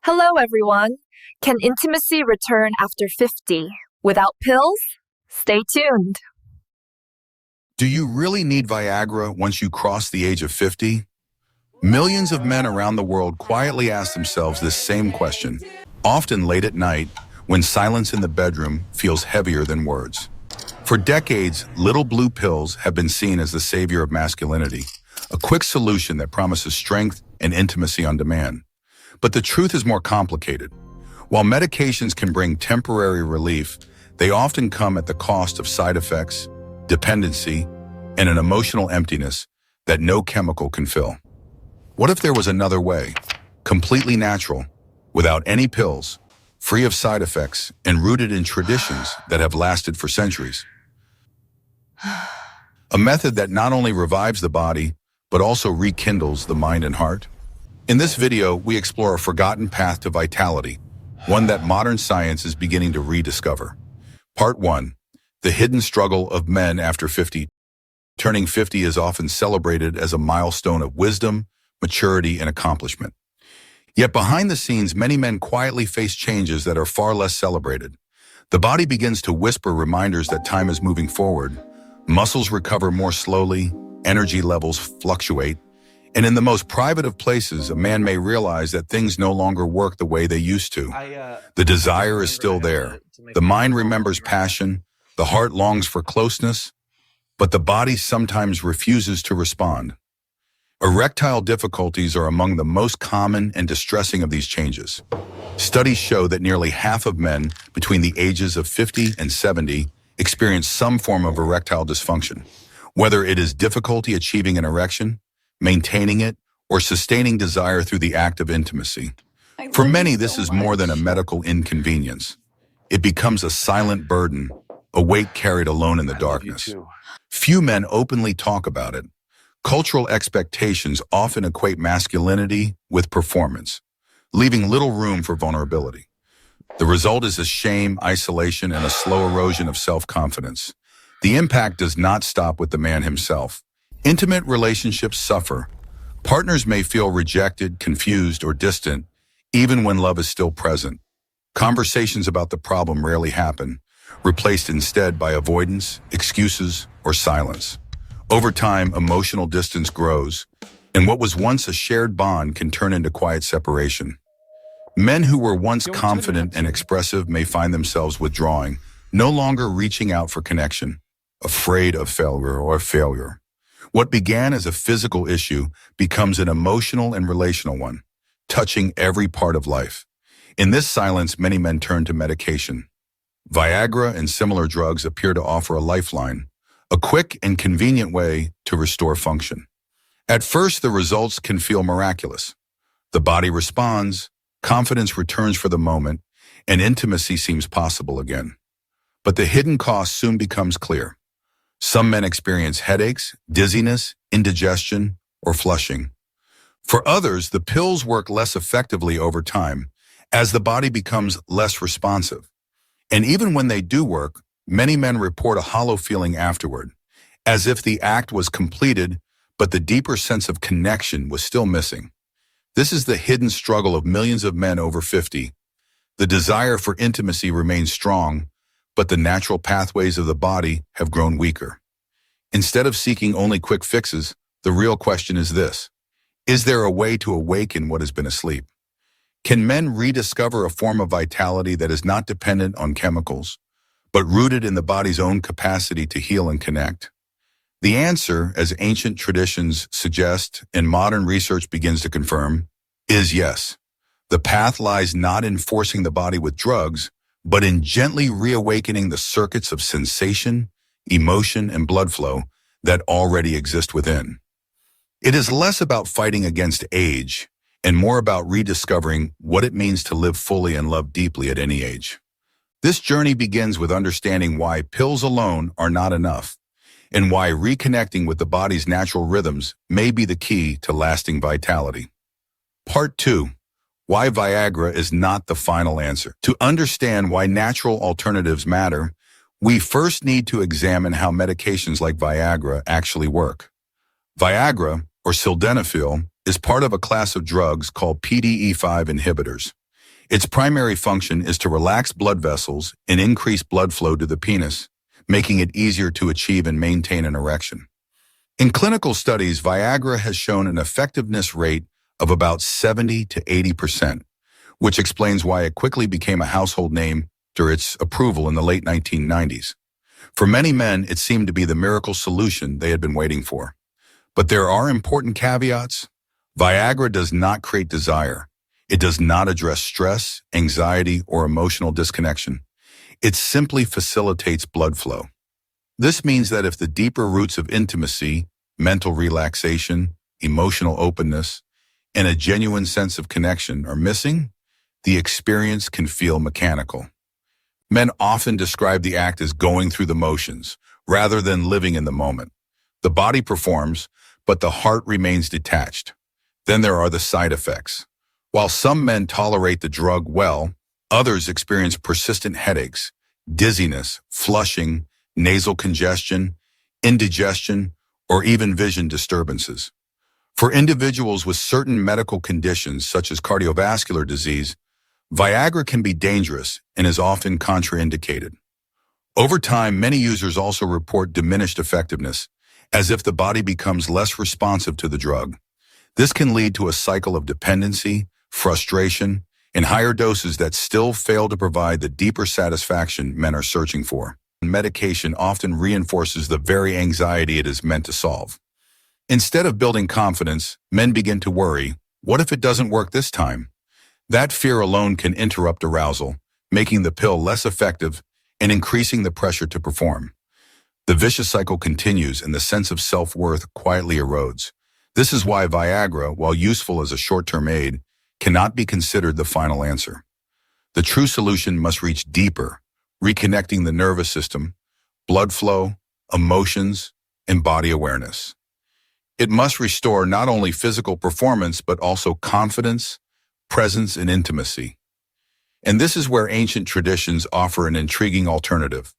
Hello, everyone. Can intimacy return after 50 without pills? Stay tuned. Do you really need Viagra once you cross the age of 50? Millions of men around the world quietly ask themselves this same question, often late at night when silence in the bedroom feels heavier than words. For decades, little blue pills have been seen as the savior of masculinity, a quick solution that promises strength and intimacy on demand. But the truth is more complicated. While medications can bring temporary relief, they often come at the cost of side effects, dependency, and an emotional emptiness that no chemical can fill. What if there was another way, completely natural, without any pills, free of side effects, and rooted in traditions that have lasted for centuries? A method that not only revives the body, but also rekindles the mind and heart? In this video, we explore a forgotten path to vitality, one that modern science is beginning to rediscover. Part 1. The hidden struggle of men after 50. Turning 50 is often celebrated as a milestone of wisdom, maturity, and accomplishment. Yet behind the scenes, many men quietly face changes that are far less celebrated. The body begins to whisper reminders that time is moving forward. Muscles recover more slowly, energy levels fluctuate, and in the most private of places, a man may realize that things no longer work the way they used to. The desire is still there. The mind remembers passion, the heart longs for closeness, but the body sometimes refuses to respond. Erectile difficulties are among the most common and distressing of these changes. Studies show that nearly half of men between the ages of 50 and 70 experience some form of erectile dysfunction, whether it is difficulty achieving an erection, maintaining it, or sustaining desire through the act of intimacy. For many, this is more than a medical inconvenience. It becomes a silent burden, a weight carried alone in the darkness. Few men openly talk about it. Cultural expectations often equate masculinity with performance, leaving little room for vulnerability. The result is a shame, isolation, and a slow erosion of self-confidence. The impact does not stop with the man himself. Intimate relationships suffer. Partners may feel rejected, confused, or distant, even when love is still present. Conversations about the problem rarely happen, replaced instead by avoidance, excuses, or silence. Over time, emotional distance grows, and what was once a shared bond can turn into quiet separation. Men who were once confident and expressive may find themselves withdrawing, no longer reaching out for connection, afraid of failure. What began as a physical issue becomes an emotional and relational one, touching every part of life. In this silence, many men turn to medication. Viagra and similar drugs appear to offer a lifeline, a quick and convenient way to restore function. At first, the results can feel miraculous. The body responds, confidence returns for the moment, and intimacy seems possible again. But the hidden cost soon becomes clear. Some men experience headaches, dizziness, indigestion, or flushing. For others, the pills work less effectively over time as the body becomes less responsive. And even when they do work, many men report a hollow feeling afterward, as if the act was completed, but the deeper sense of connection was still missing. This is the hidden struggle of millions of men over 50. The desire for intimacy remains strong, but the natural pathways of the body have grown weaker. Instead of seeking only quick fixes, the real question is this: is there a way to awaken what has been asleep? Can men rediscover a form of vitality that is not dependent on chemicals, but rooted in the body's own capacity to heal and connect? The answer, as ancient traditions suggest and modern research begins to confirm, is yes. The path lies not in forcing the body with drugs, but in gently reawakening the circuits of sensation, emotion, and blood flow that already exist within. It is less about fighting against age and more about rediscovering what it means to live fully and love deeply at any age. This journey begins with understanding why pills alone are not enough, and why reconnecting with the body's natural rhythms may be the key to lasting vitality. Part 2. Why Viagra is not the final answer. To understand why natural alternatives matter, we first need to examine how medications like Viagra actually work. Viagra, or sildenafil, is part of a class of drugs called PDE5 inhibitors. Its primary function is to relax blood vessels and increase blood flow to the penis, making it easier to achieve and maintain an erection. In clinical studies, Viagra has shown an effectiveness rate of about 70 to 80%, which explains why it quickly became a household name after its approval in the late 1990s. For many men, it seemed to be the miracle solution they had been waiting for. But there are important caveats. Viagra does not create desire. It does not address stress, anxiety, or emotional disconnection. It simply facilitates blood flow. This means that if the deeper roots of intimacy, mental relaxation, emotional openness, and a genuine sense of connection are missing, the experience can feel mechanical. Men often describe the act as going through the motions, rather than living in the moment. The body performs, but the heart remains detached. Then there are the side effects. While some men tolerate the drug well, others experience persistent headaches, dizziness, flushing, nasal congestion, indigestion, or even vision disturbances. For individuals with certain medical conditions such as cardiovascular disease, Viagra can be dangerous and is often contraindicated. Over time, many users also report diminished effectiveness, as if the body becomes less responsive to the drug. This can lead to a cycle of dependency, frustration, and higher doses that still fail to provide the deeper satisfaction men are searching for. Medication often reinforces the very anxiety it is meant to solve. Instead of building confidence, men begin to worry, what if it doesn't work this time? That fear alone can interrupt arousal, making the pill less effective and increasing the pressure to perform. The vicious cycle continues and the sense of self-worth quietly erodes. This is why Viagra, while useful as a short-term aid, cannot be considered the final answer. The true solution must reach deeper, reconnecting the nervous system, blood flow, emotions, and body awareness. It must restore not only physical performance, but also confidence, presence, and intimacy. And this is where ancient traditions offer an intriguing alternative,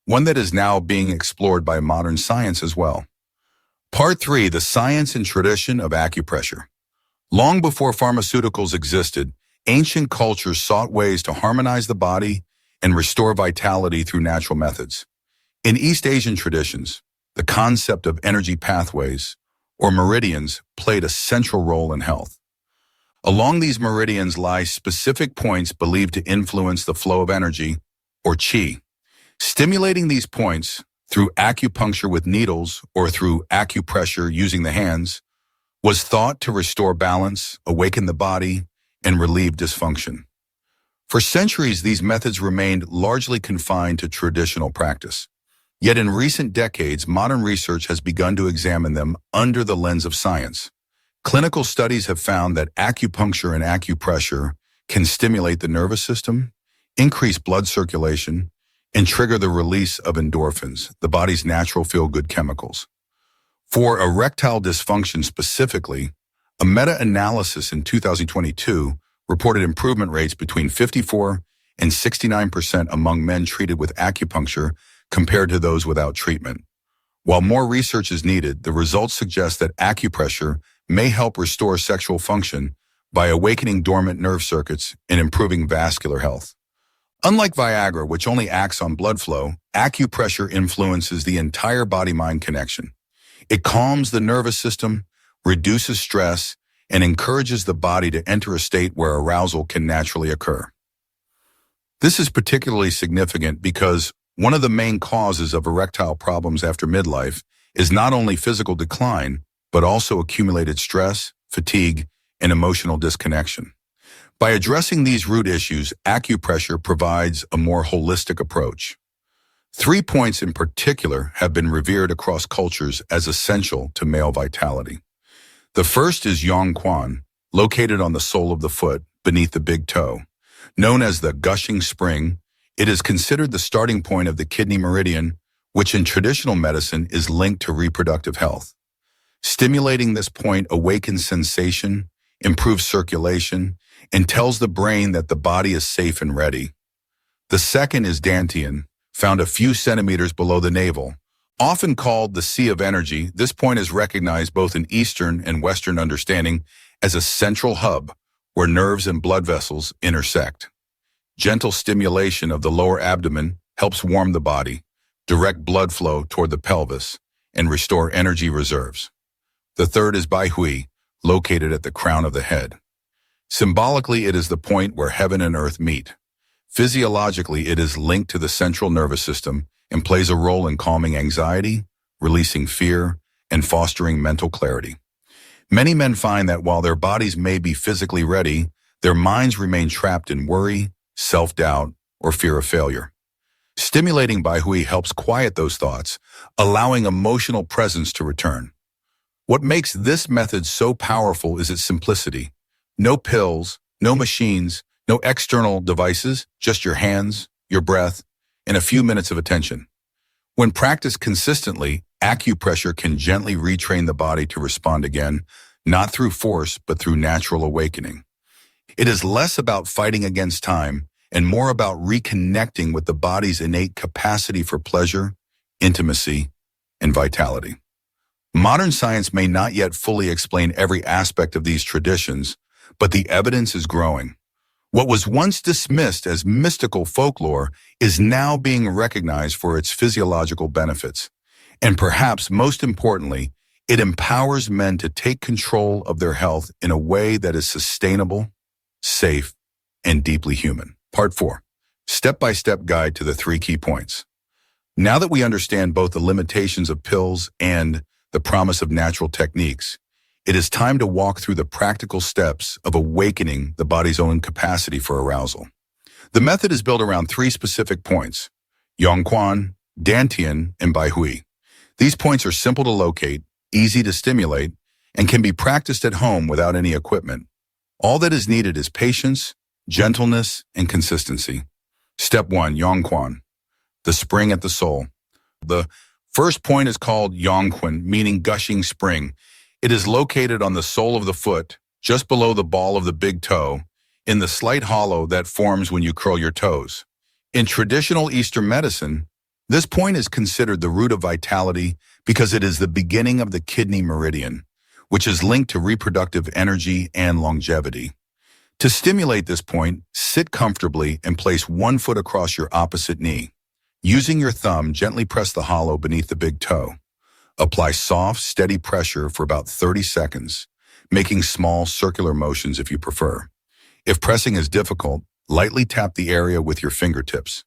one that is now being explored by modern science as well. Part 3, the science and tradition of acupressure. Long before pharmaceuticals existed, ancient cultures sought ways to harmonize the body and restore vitality through natural methods. In East Asian traditions, the concept of energy pathways, or meridians, played a central role in health. Along these meridians lie specific points believed to influence the flow of energy, or qi. Stimulating these points through acupuncture with needles or through acupressure using the hands was thought to restore balance, awaken the body, and relieve dysfunction. For centuries, these methods remained largely confined to traditional practice. Yet in recent decades, modern research has begun to examine them under the lens of science. Clinical studies have found that acupuncture and acupressure can stimulate the nervous system, increase blood circulation, and trigger the release of endorphins, the body's natural feel-good chemicals. For erectile dysfunction specifically, a meta-analysis in 2022 reported improvement rates between 54 and 69% among men treated with acupuncture compared to those without treatment. While more research is needed, the results suggest that acupressure may help restore sexual function by awakening dormant nerve circuits and improving vascular health. Unlike Viagra, which only acts on blood flow, acupressure influences the entire body-mind connection. It calms the nervous system, reduces stress, and encourages the body to enter a state where arousal can naturally occur. This is particularly significant because one of the main causes of erectile problems after midlife is not only physical decline, but also accumulated stress, fatigue, and emotional disconnection. By addressing these root issues, acupressure provides a more holistic approach. 3 points in particular have been revered across cultures as essential to male vitality. The first is Yongquan, located on the sole of the foot, beneath the big toe. Known as the gushing spring, it is considered the starting point of the kidney meridian, which in traditional medicine is linked to reproductive health. Stimulating this point awakens sensation, improves circulation, and tells the brain that the body is safe and ready. The second is Dantian, found a few centimeters below the navel. Often called the Sea of Energy, this point is recognized both in Eastern and Western understanding as a central hub where nerves and blood vessels intersect. Gentle stimulation of the lower abdomen helps warm the body, direct blood flow toward the pelvis, and restore energy reserves. The third is Baihui, located at the crown of the head. Symbolically, it is the point where heaven and earth meet. Physiologically, it is linked to the central nervous system and plays a role in calming anxiety, releasing fear, and fostering mental clarity. Many men find that while their bodies may be physically ready, their minds remain trapped in worry, self-doubt, or fear of failure. Stimulating Baihui helps quiet those thoughts, allowing emotional presence to return. What makes this method so powerful is its simplicity. No pills, no machines, no external devices, just your hands, your breath, and a few minutes of attention. When practiced consistently, acupressure can gently retrain the body to respond again, not through force, but through natural awakening. It is less about fighting against time and more about reconnecting with the body's innate capacity for pleasure, intimacy, and vitality. Modern science may not yet fully explain every aspect of these traditions, but the evidence is growing. What was once dismissed as mystical folklore is now being recognized for its physiological benefits. And perhaps most importantly, it empowers men to take control of their health in a way that is sustainable, safe, and deeply human. Part 4. Step-by-step guide to the 3 key points. Now that we understand both the limitations of pills and the promise of natural techniques, it is time to walk through the practical steps of awakening the body's own capacity for arousal. The method is built around 3 specific points: Yongquan, Dantian, and Baihui. These points are simple to locate, easy to stimulate, and can be practiced at home without any equipment. All that is needed is patience, gentleness, and consistency. Step 1, Yongquan, the spring at the sole. The first point is called Yongquan, meaning gushing spring. It is located on the sole of the foot, just below the ball of the big toe, in the slight hollow that forms when you curl your toes. In traditional Eastern medicine, this point is considered the root of vitality because it is the beginning of the kidney meridian, which is linked to reproductive energy and longevity. To stimulate this point, sit comfortably and place one foot across your opposite knee. Using your thumb, gently press the hollow beneath the big toe. Apply soft, steady pressure for about 30 seconds, making small circular motions if you prefer. If pressing is difficult, lightly tap the area with your fingertips.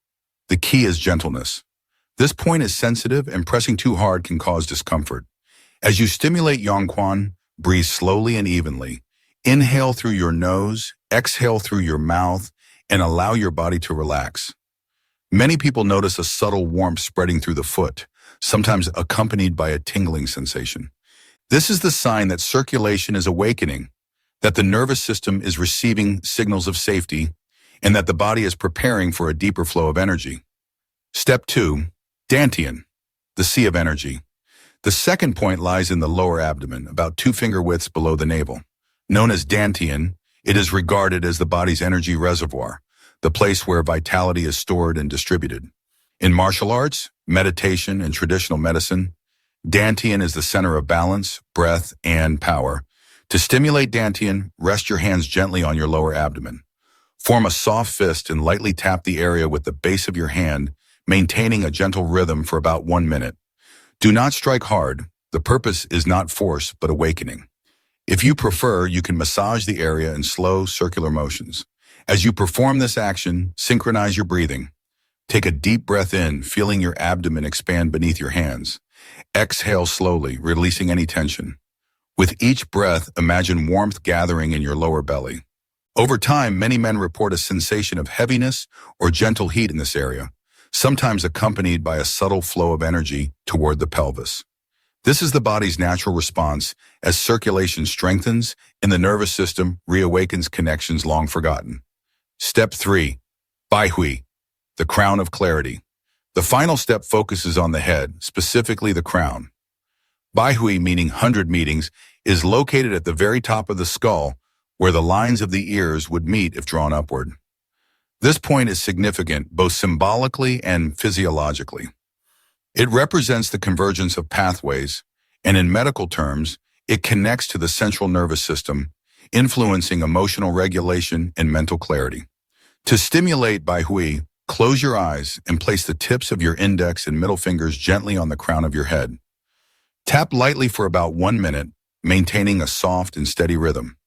The key is gentleness. This point is sensitive and pressing too hard can cause discomfort. As you stimulate Yongquan, breathe slowly and evenly. Inhale through your nose, exhale through your mouth, and allow your body to relax. Many people notice a subtle warmth spreading through the foot, sometimes accompanied by a tingling sensation. This is the sign that circulation is awakening, that the nervous system is receiving signals of safety, and that the body is preparing for a deeper flow of energy. Step 2, Dantian, the sea of energy. The second point lies in the lower abdomen, about 2 finger widths below the navel. Known as Dantian, it is regarded as the body's energy reservoir, the place where vitality is stored and distributed. In martial arts, meditation, and traditional medicine, Dantian is the center of balance, breath, and power. To stimulate Dantian, rest your hands gently on your lower abdomen. Form a soft fist and lightly tap the area with the base of your hand, maintaining a gentle rhythm for about 1 minute. Do not strike hard. The purpose is not force, but awakening. If you prefer, you can massage the area in slow, circular motions. As you perform this action, synchronize your breathing. Take a deep breath in, feeling your abdomen expand beneath your hands. Exhale slowly, releasing any tension. With each breath, imagine warmth gathering in your lower belly. Over time, many men report a sensation of heaviness or gentle heat in this area, sometimes accompanied by a subtle flow of energy toward the pelvis. This is the body's natural response as circulation strengthens and the nervous system reawakens connections long forgotten. Step 3, Baihui, the crown of clarity. The final step focuses on the head, specifically the crown. Baihui, meaning 100 meetings, is located at the very top of the skull, where the lines of the ears would meet if drawn upward. This point is significant both symbolically and physiologically. It represents the convergence of pathways, and in medical terms, it connects to the central nervous system, influencing emotional regulation and mental clarity. To stimulate Baihui, close your eyes and place the tips of your index and middle fingers gently on the crown of your head. Tap lightly for about 1 minute, maintaining a soft and steady rhythm.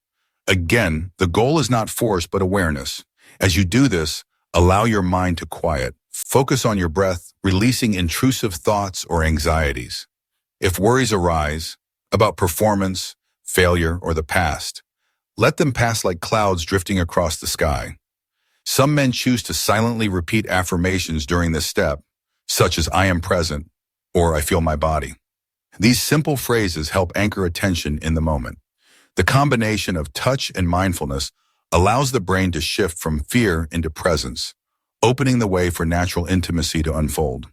Again, the goal is not force but awareness. As you do this, allow your mind to quiet. Focus on your breath, releasing intrusive thoughts or anxieties. If worries arise about performance, failure, or the past, let them pass like clouds drifting across the sky. Some men choose to silently repeat affirmations during this step, such as "I am present" or "I feel my body." These simple phrases help anchor attention in the moment. The combination of touch and mindfulness allows the brain to shift from fear into presence, opening the way for natural intimacy to unfold.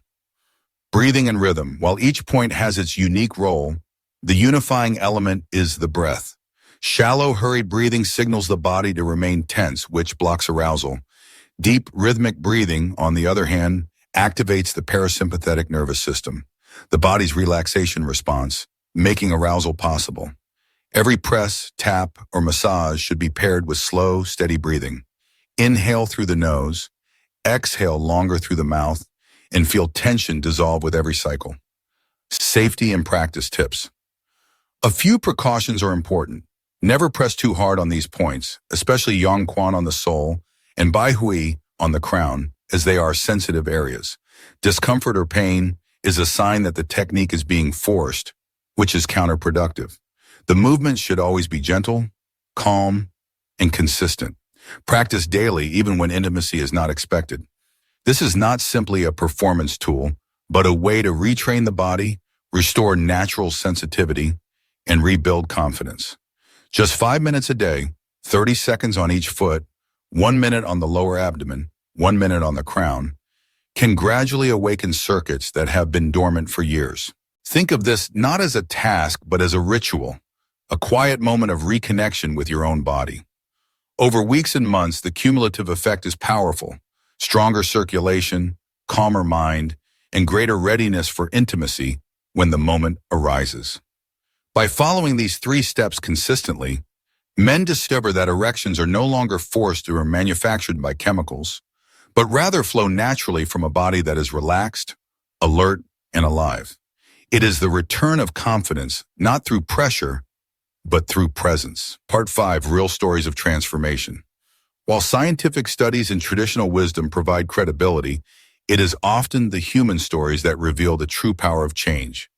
Breathing and rhythm. While each point has its unique role, the unifying element is the breath. Shallow, hurried breathing signals the body to remain tense, which blocks arousal. Deep, rhythmic breathing, on the other hand, activates the parasympathetic nervous system, the body's relaxation response, making arousal possible. Every press, tap, or massage should be paired with slow, steady breathing. Inhale through the nose, exhale longer through the mouth, and feel tension dissolve with every cycle. Safety and practice tips. A few precautions are important. Never press too hard on these points, especially Yongquan on the sole and Baihui on the crown, as they are sensitive areas. Discomfort or pain is a sign that the technique is being forced, which is counterproductive. The movement should always be gentle, calm, and consistent. Practice daily, even when intimacy is not expected. This is not simply a performance tool, but a way to retrain the body, restore natural sensitivity, and rebuild confidence. Just 5 minutes a day, 30 seconds on each foot, 1 minute on the lower abdomen, 1 minute on the crown, can gradually awaken circuits that have been dormant for years. Think of this not as a task, but as a ritual, a quiet moment of reconnection with your own body. Over weeks and months, the cumulative effect is powerful. Stronger circulation, calmer mind, and greater readiness for intimacy when the moment arises. By following these 3 steps consistently, men discover that erections are no longer forced or manufactured by chemicals, but rather flow naturally from a body that is relaxed, alert, and alive. It is the return of confidence, not through pressure, but through presence. Part 5, Real Stories of Transformation. While scientific studies and traditional wisdom provide credibility, it is often the human stories that reveal the true power of change.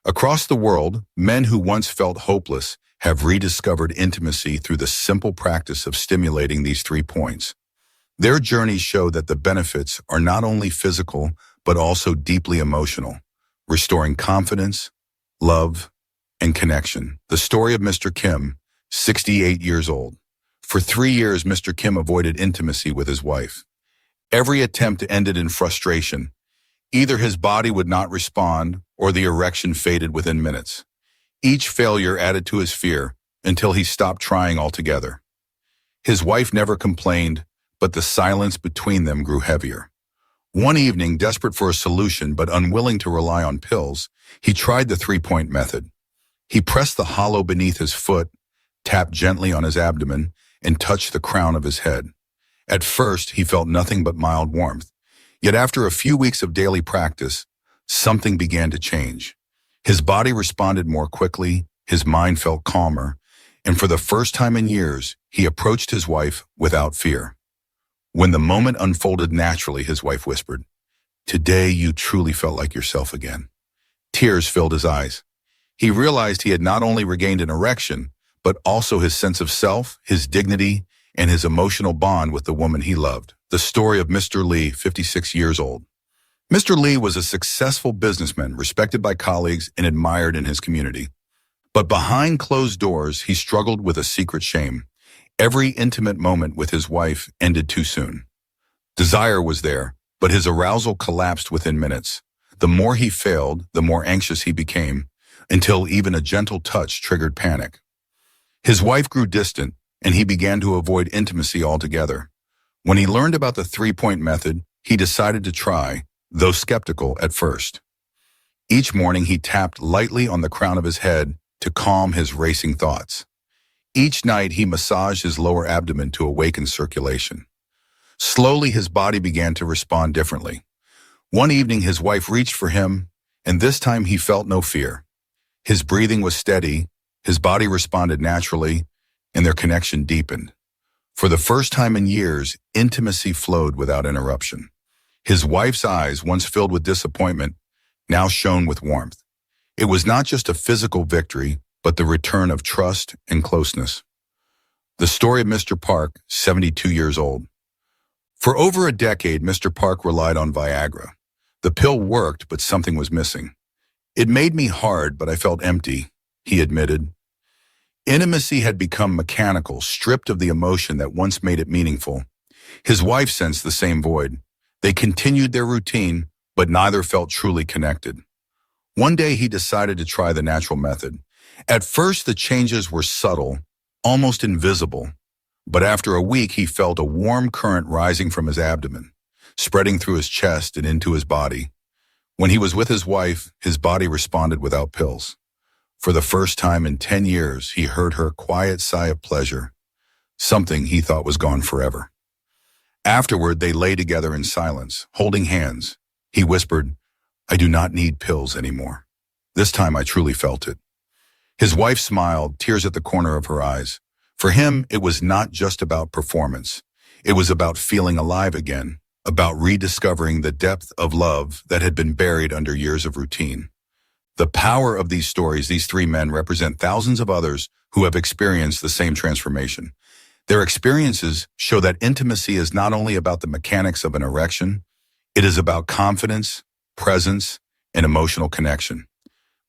Across the world, men who once felt hopeless have rediscovered intimacy through the simple practice of stimulating these 3 points. Their journeys show that the benefits are not only physical, but also deeply emotional, restoring confidence, love, and connection. The story of Mr. Kim, 68 years old. For 3 years, Mr. Kim avoided intimacy with his wife. Every attempt ended in frustration. Either his body would not respond, or the erection faded within minutes. Each failure added to his fear until he stopped trying altogether. His wife never complained, but the silence between them grew heavier. One evening, desperate for a solution but unwilling to rely on pills, he tried the 3-point method. He pressed the hollow beneath his foot, tapped gently on his abdomen, and touched the crown of his head. At first, he felt nothing but mild warmth. Yet after a few weeks of daily practice, something began to change. His body responded more quickly, his mind felt calmer, and for the first time in years, he approached his wife without fear. When the moment unfolded naturally, his wife whispered, "Today you truly felt like yourself again." Tears filled his eyes. He realized he had not only regained an erection, but also his sense of self, his dignity, and his emotional bond with the woman he loved. The story of Mr. Lee, 56 years old. Mr. Lee was a successful businessman, respected by colleagues and admired in his community. But behind closed doors, he struggled with a secret shame. Every intimate moment with his wife ended too soon. Desire was there, but his arousal collapsed within minutes. The more he failed, the more anxious he became, until even a gentle touch triggered panic. His wife grew distant, and he began to avoid intimacy altogether. When he learned about the 3-point method, he decided to try, though skeptical at first. Each morning he tapped lightly on the crown of his head to calm his racing thoughts. Each night, he massaged his lower abdomen to awaken circulation. Slowly, his body began to respond differently. One evening, his wife reached for him, and this time he felt no fear. His breathing was steady, his body responded naturally, and their connection deepened. For the first time in years, intimacy flowed without interruption. His wife's eyes, once filled with disappointment, now shone with warmth. It was not just a physical victory, but the return of trust and closeness. The story of Mr. Park, 72 years old. For over a decade, Mr. Park relied on Viagra. The pill worked, but something was missing. It made me hard, but I felt empty, he admitted. Intimacy had become mechanical, stripped of the emotion that once made it meaningful. His wife sensed the same void. They continued their routine, but neither felt truly connected. One day he decided to try the natural method. At first the changes were subtle, almost invisible, but after a week he felt a warm current rising from his abdomen, spreading through his chest and into his body. When he was with his wife, his body responded without pills. For the first time in 10 years, he heard her quiet sigh of pleasure, something he thought was gone forever. Afterward, they lay together in silence, holding hands. He whispered, "I do not need pills anymore." This time I truly felt it. His wife smiled, tears at the corner of her eyes. For him, it was not just about performance. It was about feeling alive again, about rediscovering the depth of love that had been buried under years of routine. The power of these stories, these three men represent thousands of others who have experienced the same transformation. Their experiences show that intimacy is not only about the mechanics of an erection, it is about confidence, presence, and emotional connection.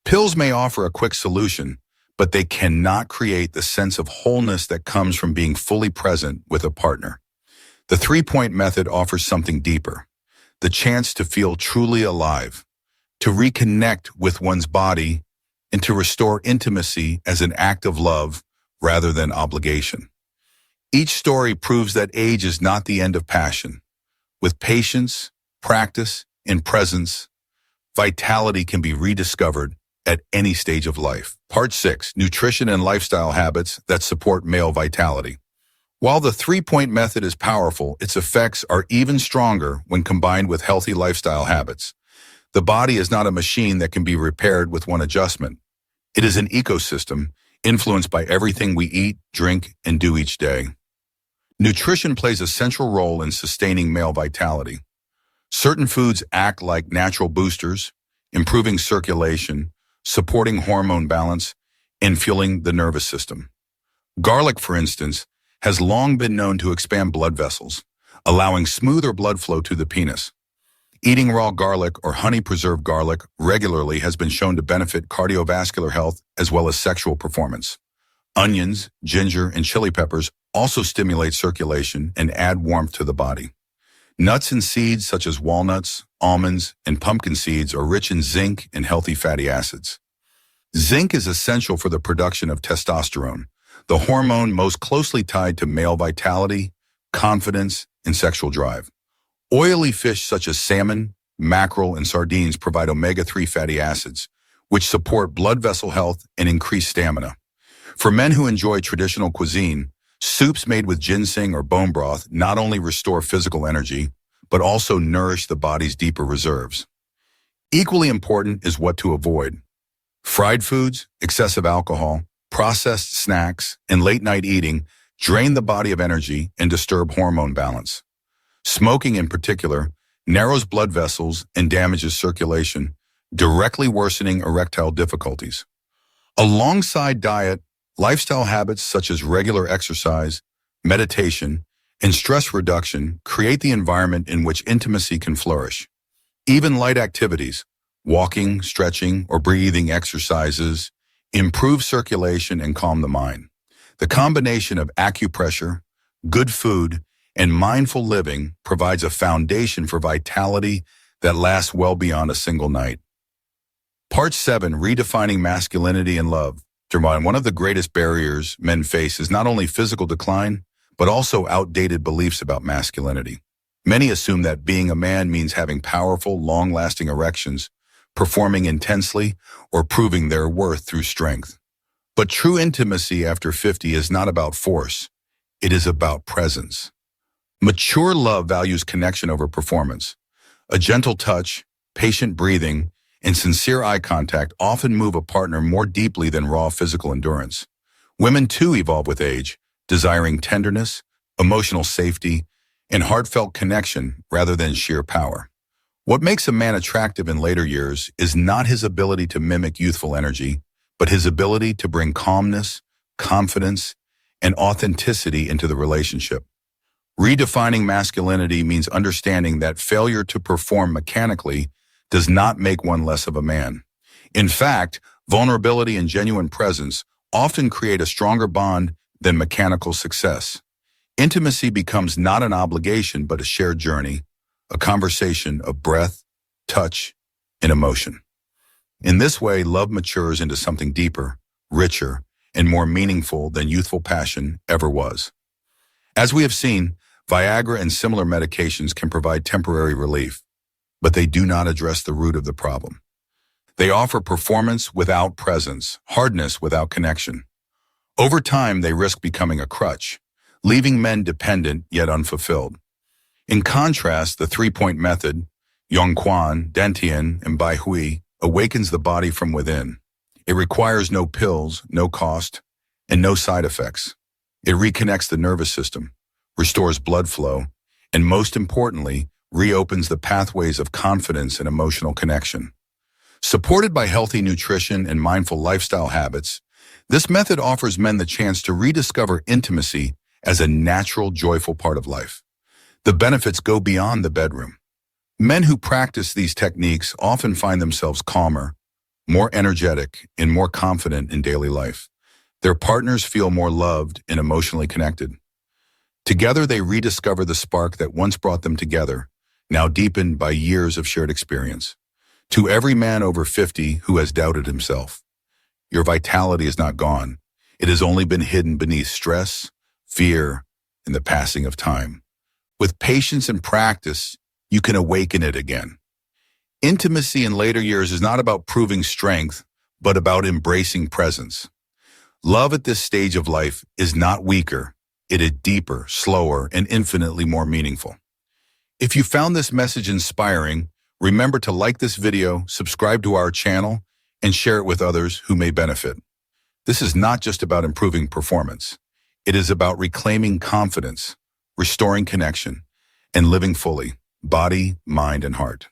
Pills may offer a quick solution, but they cannot create the sense of wholeness that comes from being fully present with a partner. The three-point method offers something deeper, the chance to feel truly alive, to reconnect with one's body, and to restore intimacy as an act of love rather than obligation. Each story proves that age is not the end of passion. With patience, practice, and presence, vitality can be rediscovered at any stage of life. Part 6, Nutrition and Lifestyle Habits that Support Male Vitality. While the three-point method is powerful, its effects are even stronger when combined with healthy lifestyle habits. The body is not a machine that can be repaired with one adjustment. It is an ecosystem influenced by everything we eat, drink, and do each day. Nutrition plays a central role in sustaining male vitality. Certain foods act like natural boosters, improving circulation, supporting hormone balance, and fueling the nervous system. Garlic, for instance, has long been known to expand blood vessels, allowing smoother blood flow to the penis. Eating raw garlic or honey-preserved garlic regularly has been shown to benefit cardiovascular health as well as sexual performance. Onions, ginger, and chili peppers also stimulate circulation and add warmth to the body. Nuts and seeds such as walnuts, almonds, and pumpkin seeds are rich in zinc and healthy fatty acids. Zinc is essential for the production of testosterone, the hormone most closely tied to male vitality, confidence, and sexual drive. Oily fish such as salmon, mackerel, and sardines provide omega-3 fatty acids, which support blood vessel health and increase stamina. For men who enjoy traditional cuisine, soups made with ginseng or bone broth not only restore physical energy, but also nourish the body's deeper reserves. Equally important is what to avoid. Fried foods, excessive alcohol, processed snacks, and late-night eating drain the body of energy and disturb hormone balance. Smoking in particular narrows blood vessels and damages circulation, directly worsening erectile difficulties. Alongside diet, lifestyle habits such as regular exercise, meditation, and stress reduction create the environment in which intimacy can flourish. Even light activities, walking, stretching, or breathing exercises, improve circulation and calm the mind. The combination of acupressure, good food, and mindful living provides a foundation for vitality that lasts well beyond a single night. Part 7, Redefining Masculinity and Love. One of the greatest barriers men face is not only physical decline, but also outdated beliefs about masculinity. Many assume that being a man means having powerful, long-lasting erections, performing intensely, or proving their worth through strength. But true intimacy after 50 is not about force. It is about presence. Mature love values connection over performance. A gentle touch, patient breathing, and sincere eye contact often move a partner more deeply than raw physical endurance. Women too evolve with age, desiring tenderness, emotional safety, and heartfelt connection rather than sheer power. What makes a man attractive in later years is not his ability to mimic youthful energy, but his ability to bring calmness, confidence, and authenticity into the relationship. Redefining masculinity means understanding that failure to perform mechanically does not make one less of a man. In fact, vulnerability and genuine presence often create a stronger bond than mechanical success. Intimacy becomes not an obligation but a shared journey, a conversation of breath, touch, and emotion. In this way, love matures into something deeper, richer, and more meaningful than youthful passion ever was. As we have seen, Viagra and similar medications can provide temporary relief, but they do not address the root of the problem. They offer performance without presence, hardness without connection. Over time, they risk becoming a crutch, leaving men dependent yet unfulfilled. In contrast, the three-point method, Yongquan, Dantian, and Baihui, awakens the body from within. It requires no pills, no cost, and no side effects. It reconnects the nervous system, restores blood flow, and most importantly, reopens the pathways of confidence and emotional connection. Supported by healthy nutrition and mindful lifestyle habits, this method offers men the chance to rediscover intimacy as a natural, joyful part of life. The benefits go beyond the bedroom. Men who practice these techniques often find themselves calmer, more energetic, and more confident in daily life. Their partners feel more loved and emotionally connected. Together, they rediscover the spark that once brought them together, now deepened by years of shared experience. To every man over 50 who has doubted himself, your vitality is not gone. It has only been hidden beneath stress, fear, and the passing of time. With patience and practice, you can awaken it again. Intimacy in later years is not about proving strength, but about embracing presence. Love at this stage of life is not weaker. It is deeper, slower, and infinitely more meaningful. If you found this message inspiring, remember to like this video, subscribe to our channel, and share it with others who may benefit. This is not just about improving performance. It is about reclaiming confidence, restoring connection, and living fully, body, mind, and heart.